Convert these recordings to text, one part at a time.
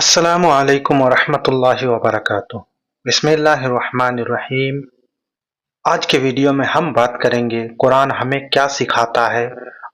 अस्सलामु अलैकुम वरहमतुल्लाहि वबरकातुह। बिस्मिल्लाहिर्रहमानिर्रहीम। आज के वीडियो में हम बात करेंगे कुरान हमें क्या सिखाता है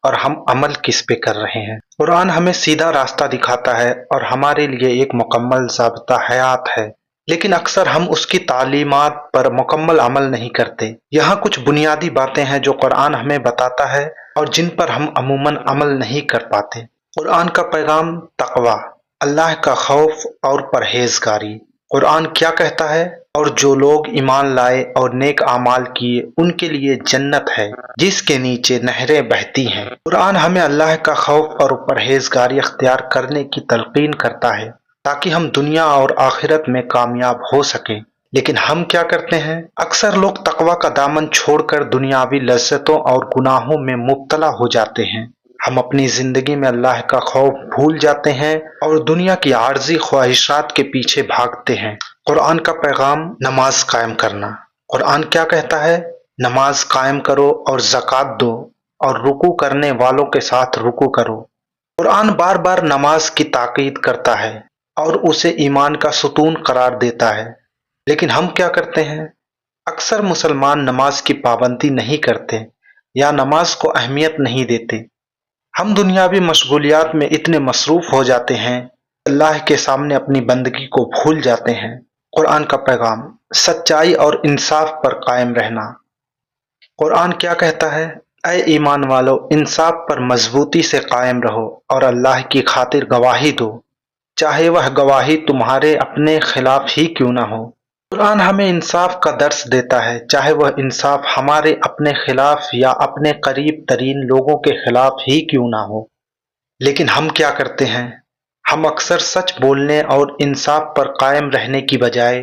और हम अमल किस पे कर रहे हैं। कुरान हमें सीधा रास्ता दिखाता है और हमारे लिए एक मुकम्मल ज़ाब्ता हयात है, लेकिन अक्सर हम उसकी तालीमात पर मुकम्मल अमल नहीं करते। यहाँ कुछ बुनियादी बातें हैं जो कुरान हमें बताता है और जिन पर हम अमूमन अमल नहीं कर पाते। कुरान का पैगाम तक़वा, अल्लाह का खौफ और परहेजगारी। कुरान क्या कहता है? और जो लोग ईमान लाए और नेक आमाल किए उनके लिए जन्नत है जिसके नीचे नहरें बहती हैं। कुरान हमें अल्लाह का खौफ और परहेजगारी अख्तियार करने की तलकीन करता है ताकि हम दुनिया और आखिरत में कामयाब हो सकें। लेकिन हम क्या करते हैं? अक्सर लोग तक़वा का दामन छोड़कर दुनियावी लज्जतों और गुनाहों में मुब्तला हो जाते हैं। हम अपनी जिंदगी में अल्लाह का खौफ भूल जाते हैं और दुनिया की आर्जी ख्वाहिशात के पीछे भागते हैं। कुरान का पैगाम नमाज कायम करना। कुरान क्या कहता है? नमाज कायम करो और ज़कात दो और रुकू करने वालों के साथ रुकू करो। कुरान बार बार नमाज की ताकीद करता है और उसे ईमान का सुतून करार देता है, लेकिन हम क्या करते हैं? अक्सर मुसलमान नमाज की पाबंदी नहीं करते या नमाज को अहमियत नहीं देते। हम दुनियावी मशगूलियात में इतने मसरूफ हो जाते हैं, अल्लाह के सामने अपनी बंदगी को भूल जाते हैं। कुरान का पैगाम सच्चाई और इंसाफ पर कायम रहना। कुरान क्या कहता है? ऐ ईमान वालो, इंसाफ पर मजबूती से कायम रहो और अल्लाह की खातिर गवाही दो, चाहे वह गवाही तुम्हारे अपने खिलाफ ही क्यों ना हो। कुरान हमें इंसाफ का दर्स देता है, चाहे वह इंसाफ हमारे अपने खिलाफ या अपने करीब तरीन लोगों के खिलाफ ही क्यों ना हो। लेकिन हम क्या करते हैं? हम अक्सर सच बोलने और इंसाफ पर कायम रहने की बजाय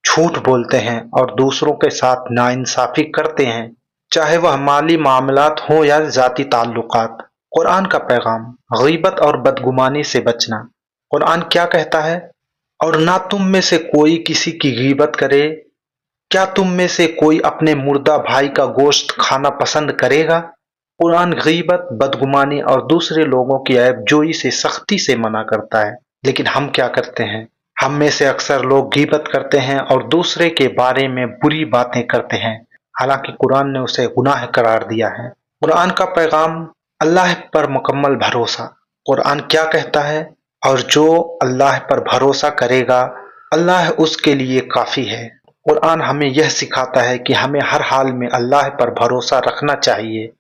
झूठ बोलते हैं और दूसरों के साथ नाइंसाफी करते हैं, चाहे वह माली मामलात हो या जाती ताल्लुकात। कुरान का पैगाम गीबत और बदगुमानी से बचना। कुरान क्या कहता है? और ना तुम में से कोई किसी की गीबत करे। क्या तुम में से कोई अपने मुर्दा भाई का गोश्त खाना पसंद करेगा? कुरान गीबत, बदगुमानी और दूसरे लोगों की ऐबजोई से सख्ती से मना करता है, लेकिन हम क्या करते हैं? हम में से अक्सर लोग गीबत करते हैं और दूसरे के बारे में बुरी बातें करते हैं, हालांकि कुरान ने उसे गुनाह करार दिया है। कुरान का पैगाम अल्लाह पर मुकम्मल भरोसा। कुरान क्या कहता है? और जो अल्लाह पर भरोसा करेगा अल्लाह उसके लिए काफ़ी है। कुरान हमें यह सिखाता है कि हमें हर हाल में अल्लाह पर भरोसा रखना चाहिए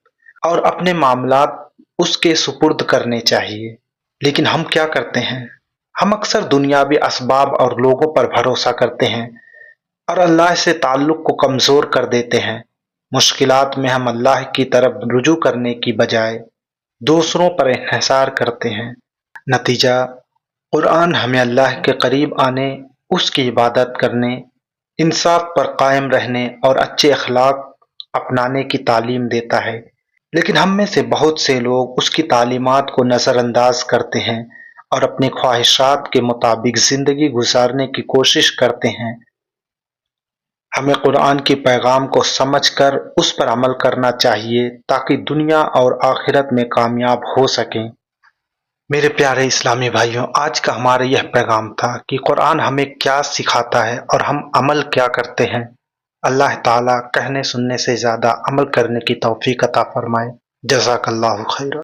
और अपने मामलात उसके सुपुर्द करने चाहिए। लेकिन हम क्या करते हैं? हम अक्सर दुनियावी असबाब और लोगों पर भरोसा करते हैं और अल्लाह से ताल्लुक़ को कमज़ोर कर देते हैं। मुश्किलात में हम अल्लाह की तरफ रुजू करने की बजाय दूसरों पर इन्हिसार करते हैं। नतीजा, कुरान हमें अल्लाह के करीब आने, उसकी इबादत करने, इंसाफ पर कायम रहने और अच्छे अखलाक अपनाने की तालीम देता है। लेकिन हम में से बहुत से लोग उसकी तालीमात को नज़रअंदाज करते हैं और अपनी ख्वाहिशात के मुताबिक ज़िंदगी गुजारने की कोशिश करते हैं। हमें कुरान के पैगाम को समझकर उस पर अमल करना चाहिए ताकि दुनिया और आखिरत में कामयाब हो सकें। मेरे प्यारे इस्लामी भाइयों, आज का हमारा यह पैगाम था कि कुरान हमें क्या सिखाता है और हम अमल क्या करते हैं। अल्लाह ताला कहने सुनने से ज़्यादा अमल करने की तौफीक अता फरमाए। जज़ाकल्लाहु खैर।